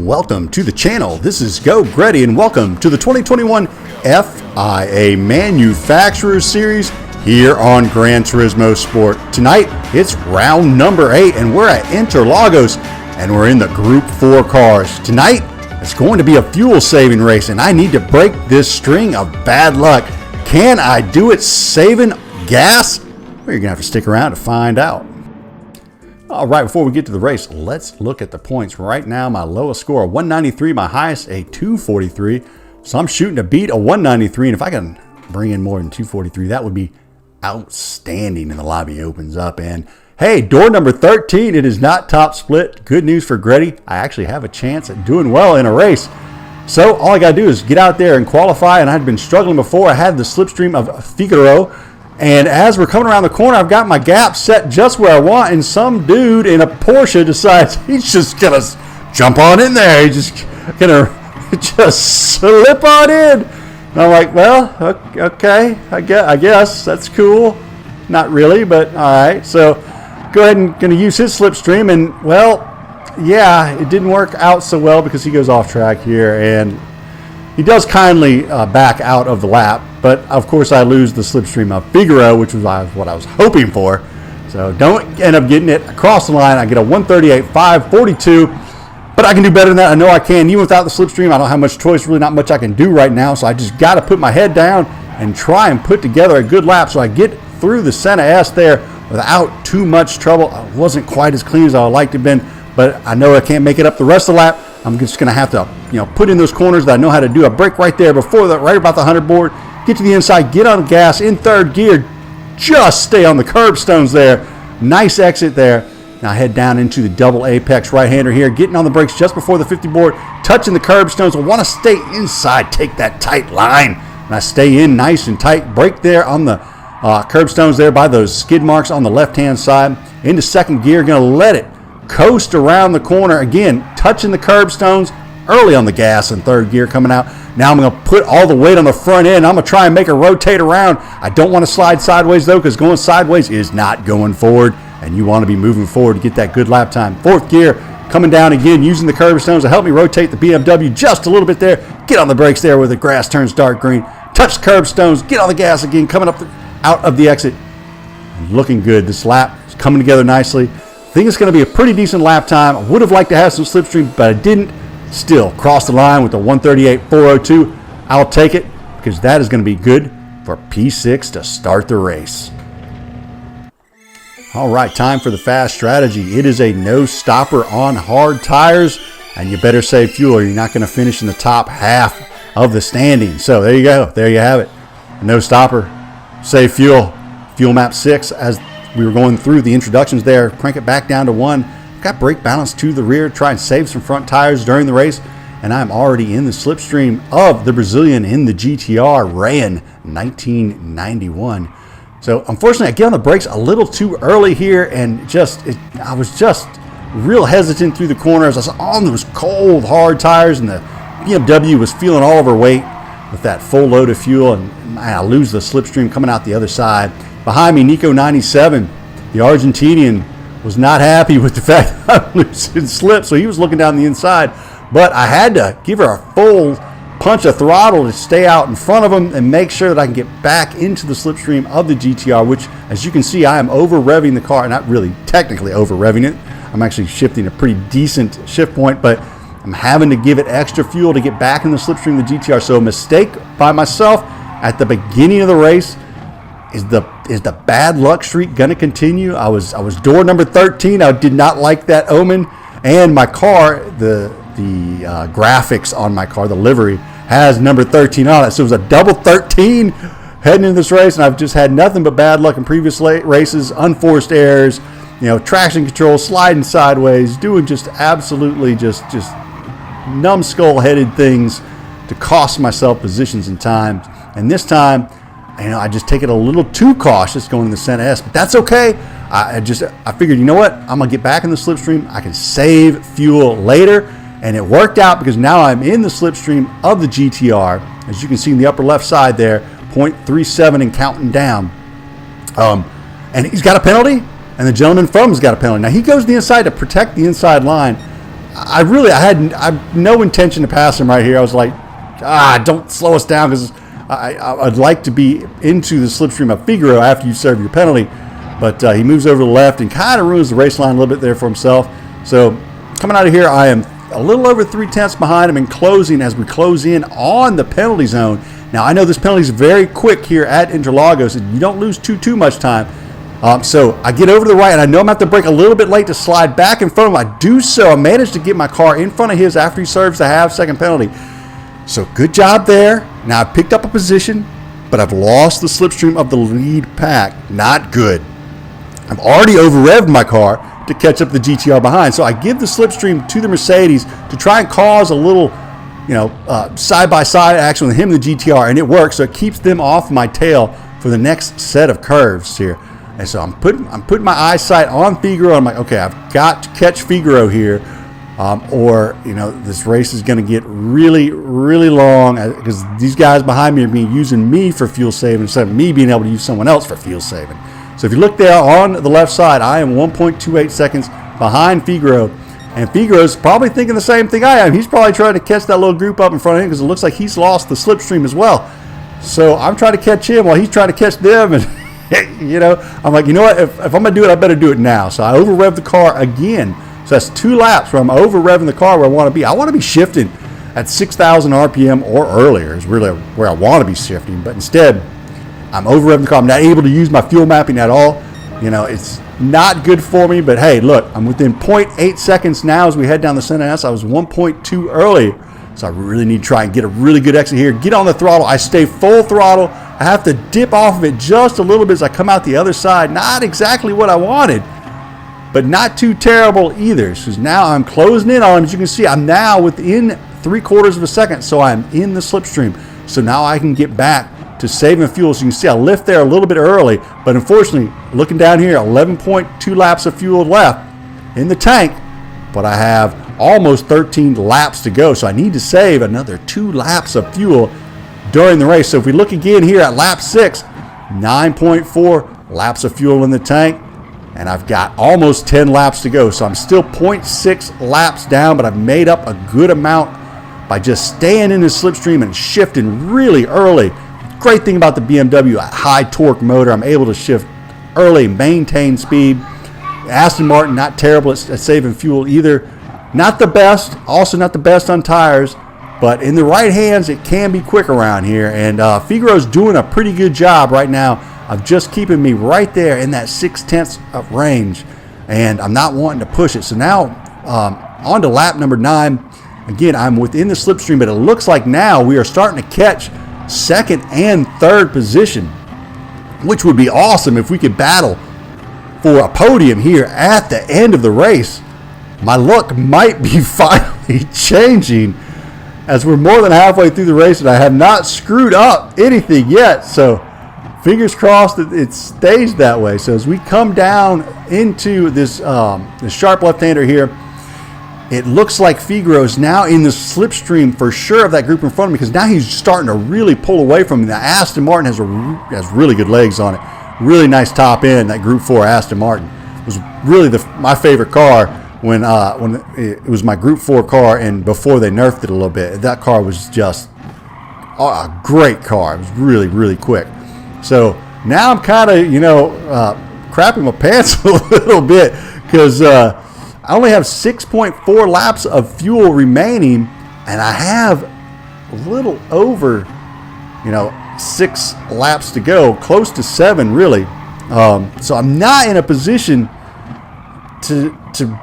Welcome to the channel. This is Geauxgreddy and welcome to the 2021 FIA Manufacturers Series here on Gran Turismo Sport. Tonight, it's round number 8 and we're at Interlagos and we're in the Group 4 cars. Tonight, it's going to be a fuel saving race and I need to break this string of bad luck. Can I do it saving gas? Well, you're going to have to stick around to find out. All right, before we get to the race, let's look at the points. Right now, my lowest score, 193, my highest, a 243. So I'm shooting to beat a 193, and if I can bring in more than 243, that would be outstanding, and the lobby opens up. And hey, door number 13, it is not top split. Good news for Greddy. I actually have a chance at doing well in a race. So all I got to do is get out there and qualify, and I'd been struggling before. I had the slipstream of Figaro. And as we're coming around the corner, I've got my gap set just where I want, and some dude in a Porsche decides he's just going to jump on in there. He's just going to just slip on in. And I'm like, well, okay, I guess that's cool. Not really, but all right. So go ahead and going to use his slipstream, and, well, yeah, it didn't work out so well because he goes off track here, and he does kindly back out of the lap. But, of course, I lose the slipstream of Figaro, which was what I was hoping for. So don't end up getting it across the line. I get a 138.542. But I can do better than that. I know I can. Even without the slipstream, I don't have much choice. Really not much I can do right now. So I just got to put my head down and try and put together a good lap so I get through the center S there without too much trouble. I wasn't quite as clean as I would like to have been. But I know I can't make it up the rest of the lap. I'm just going to have to, put in those corners that I know how to do. I brake right there before that, right about the 100 board. Get to the inside, get on the gas in third gear. Just stay on the curbstones there. Nice exit there. Now head down into the double apex right-hander here. Getting on the brakes just before the 50 board. Touching the curbstones. I want to stay inside. Take that tight line. And I stay in nice and tight. Brake there on the curbstones there by those skid marks on the left-hand side. Into second gear. Going to let it coast around the corner. Again, touching the curbstones. Early on the gas in third gear coming out. Now I'm going to put all the weight on the front end. I'm going to try and make it rotate around. I don't want to slide sideways, though, because going sideways is not going forward, and you want to be moving forward to get that good lap time. Fourth gear, coming down again, using the curbstones to help me rotate the BMW just a little bit there. Get on the brakes there where the grass turns dark green. Touch curbstones, get on the gas again, coming up out of the exit. Looking good. This lap is coming together nicely. I think it's going to be a pretty decent lap time. I would have liked to have some slipstream, but I didn't. Still, cross the line with the 138.402. I'll take it because that is going to be good for P6 to start the race. All right, time for the fast strategy. It is a no stopper on hard tires, and you better save fuel or you're not going to finish in the top half of the standing. So there you go. There you have it. No stopper, save fuel. Fuel map 6 as we were going through the introductions there. Crank it back down to 1. Got brake balance to the rear, try and save some front tires during the race, and I'm already in the slipstream of the Brazilian in the GTR, ran 1991. So unfortunately, I get on the brakes a little too early here, and I was just real hesitant through the corners. I was on those cold, hard tires, and the BMW was feeling all of her weight with that full load of fuel, and I lose the slipstream coming out the other side. Behind me, Nico 97, the Argentinian, was not happy with the fact that I'm losing slip, so he was looking down the inside. But I had to give her a full punch of throttle to stay out in front of him and make sure that I can get back into the slipstream of the GTR, which, as you can see, I am over-revving the car. Not really technically over-revving it. I'm actually shifting a pretty decent shift point, but I'm having to give it extra fuel to get back in the slipstream of the GTR. So a mistake by myself at the beginning of the race. Is the bad luck streak going to continue? I was door number 13. I did not like that omen. And my car, the graphics on my car, the livery, has number 13 on it. So it was a double 13 heading into this race. And I've just had nothing but bad luck in previous races, unforced errors, traction control, sliding sideways, doing just absolutely just numbskull-headed things to cost myself positions and times. And this time, I just take it a little too cautious going in the center S, but that's okay. I figured, you know what? I'm going to get back in the slipstream. I can save fuel later, and it worked out because now I'm in the slipstream of the GTR. As you can see in the upper left side there, 0.37 and counting down. And he's got a penalty, and the gentleman from him's got a penalty. Now, he goes to the inside to protect the inside line. I had no intention to pass him right here. I was like, don't slow us down, because I'd like to be into the slipstream of Figaro after you serve your penalty. But he moves over to the left and kind of ruins the race line a little bit there for himself. So coming out of here, I am a little over 3/10 behind him and closing as we close in on the penalty zone. Now, I know this penalty is very quick here at Interlagos, and you don't lose too much time. So I get over to the right, and I know I'm going to have to brake a little bit late to slide back in front of him. I do so. I managed to get my car in front of his after he serves the half-second penalty. So good job there. Now I've picked up a position, but I've lost the slipstream of the lead pack. Not good. I've already over-revved my car to catch up the GTR behind. So I give the slipstream to the Mercedes to try and cause a little, side-by-side action with him and the GTR, and it works. So it keeps them off my tail for the next set of curves here. And so I'm putting my eyesight on Figaro. I'm like, okay, I've got to catch Figaro here, or this race is going to get really, really long, because these guys behind me are using me for fuel saving instead of me being able to use someone else for fuel saving. So if you look there on the left side, I am 1.28 seconds behind Figaro, and Figaro's probably thinking the same thing I am. He's probably trying to catch that little group up in front of him, because it looks like he's lost the slipstream as well. So I'm trying to catch him while he's trying to catch them, and I'm like, you know what? If I'm going to do it, I better do it now. So I over-rev the car again. So that's 2 laps where I'm over-revving the car where I want to be. I want to be shifting at 6,000 RPM or earlier is really where I want to be shifting. But instead, I'm over-revving the car. I'm not able to use my fuel mapping at all. It's not good for me. But, hey, look, I'm within 0.8 seconds now as we head down the center S. I was 1.2 early. So I really need to try and get a really good exit here. Get on the throttle. I stay full throttle. I have to dip off of it just a little bit as I come out the other side. Not exactly what I wanted, but not too terrible either. So now I'm closing in on him. As you can see, I'm now within 3/4 of a second, so I'm in the slipstream. So now I can get back to saving fuel. So you can see I lift there a little bit early, but unfortunately, looking down here, 11.2 laps of fuel left in the tank, but I have almost 13 laps to go. So I need to save another 2 laps of fuel during the race. So if we look again here at lap 6, 9.4 laps of fuel in the tank, and I've got almost 10 laps to go. So I'm still 0.6 laps down, but I've made up a good amount by just staying in the slipstream and shifting really early. Great thing about the BMW, a high torque motor, I'm able to shift early, maintain speed. Aston Martin, not terrible at saving fuel either. Not the best, also not the best on tires, but in the right hands, it can be quick around here. And Figaro's doing a pretty good job right now of just keeping me right there in that 6/10 of range. And I'm not wanting to push it. So now on to lap number 9. Again, I'm within the slipstream, but it looks like now we are starting to catch second and third position, which would be awesome if we could battle for a podium here at the end of the race. My luck might be finally changing, as we're more than halfway through the race and I have not screwed up anything yet. So fingers crossed that it stays that way. So as we come down into this sharp left-hander here, it looks like Figaro is now in the slipstream for sure of that group in front of me, because now he's starting to really pull away from me. The Aston Martin has really good legs on it. Really nice top end. That Group 4 Aston Martin was really my favorite car when it was my Group 4 car, and before they nerfed it a little bit. That car was just a great car. It was really, really quick. So now I'm kind of, crapping my pants a little bit, because I only have 6.4 laps of fuel remaining, and I have a little over, 6 laps to go, close to 7 really. So I'm not in a position to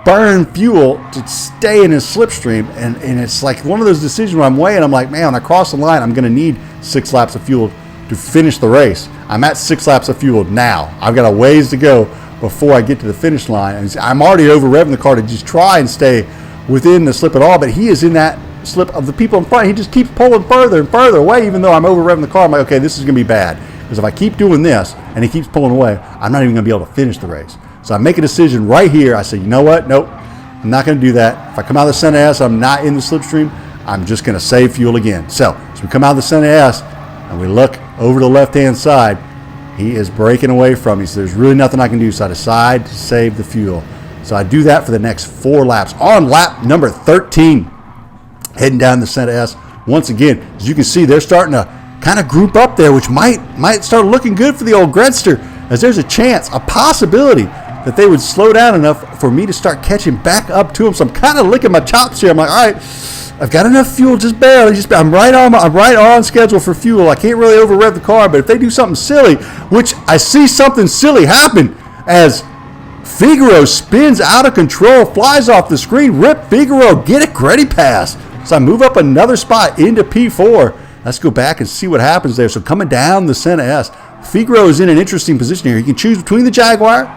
burn fuel to stay in his slipstream, and it's like one of those decisions where I'm weighing. I'm like, man, when I cross the line, I'm going to need 6 laps of fuel to finish the race. I'm at 6 laps of fuel now. I've got a ways to go before I get to the finish line, and I'm already over-revving the car to just try and stay within the slip at all, but he is in that slip of the people in front. He just keeps pulling further and further away, even though I'm over-revving the car. I'm like, okay, this is going to be bad, because if I keep doing this and he keeps pulling away, I'm not even going to be able to finish the race. So I make a decision right here. I say, you know what? Nope, I'm not going to do that. If I come out of the center S, I'm not in the slipstream, I'm just going to save fuel again. So as we come out of the center S and we look over to the left-hand side, he is breaking away from me. So there's really nothing I can do. So I decide to save the fuel. So I do that for the next 4 laps. On lap number 13, heading down the center S. Once again, as you can see, they're starting to kind of group up there, which might start looking good for the old Gredster, as there's a chance, a possibility that they would slow down enough for me to start catching back up to them. So I'm kind of licking my chops here. I'm like, all right, I've got enough fuel, just barely. I'm right on schedule for fuel. I can't really over rev the car, but if they do something silly, which I see something silly happen as Figaro spins out of control, flies off the screen. Rip Figaro, get a Greddy pass. So I move up another spot into P4. Let's go back and see what happens there. So coming down the Senna S, Figaro is in an interesting position here. He can choose between the Jaguar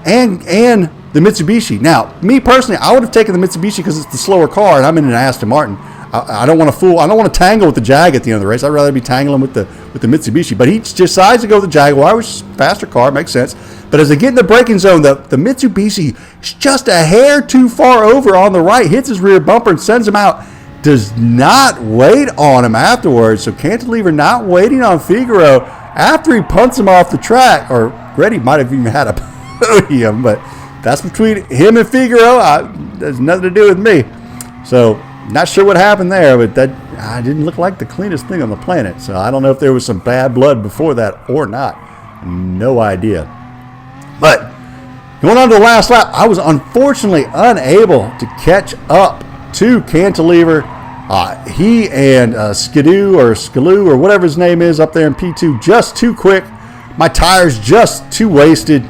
and the Mitsubishi. Now, me personally, I would have taken the Mitsubishi because it's the slower car, and I'm in an Aston Martin. I don't want to fool. I don't want to tangle with the Jag at the end of the race. I'd rather be tangling with the Mitsubishi. But he decides to go with the Jaguar, which is a faster car, makes sense. But as they get in the braking zone, the Mitsubishi is just a hair too far over on the right, hits his rear bumper and sends him out. Does not wait on him afterwards. So Cantilever not waiting on Figaro after he punts him off the track. Or Greddy might have even had a podium, but that's between him and Figaro. There's nothing to do with me. So not sure what happened there, but that didn't look like the cleanest thing on the planet. So I don't know if there was some bad blood before that or not. No idea. But going on to the last lap, I was unfortunately unable to catch up to Cantilever. He and Skidoo or whatever his name is up there in P2, just too quick. My tires just too wasted.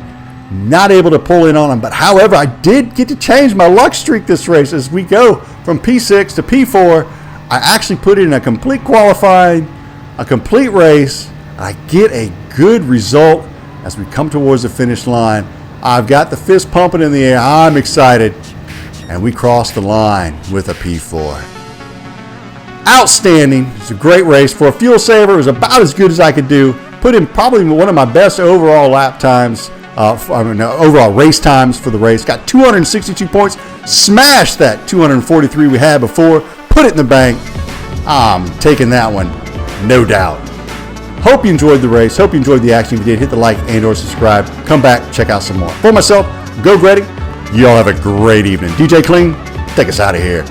Not able to pull in on him. But however, I did get to change my luck streak this race. As we go from P6 to P4, I actually put in a complete qualifying, a complete race. I get a good result as we come towards the finish line. I've got the fist pumping in the air. I'm excited. And we crossed the line with a P4. Outstanding. It's a great race. For a fuel saver, it was about as good as I could do. Put in probably one of my best overall lap times. Overall race times for the race. Got 262 points. Smashed that 243 we had before. Put it in the bank. I'm taking that one, no doubt. Hope you enjoyed the race. Hope you enjoyed the action. If you did, hit the like and or subscribe. Come back, check out some more. For myself, Geauxgreddy, you all have a great evening. DJ Clean, take us out of here.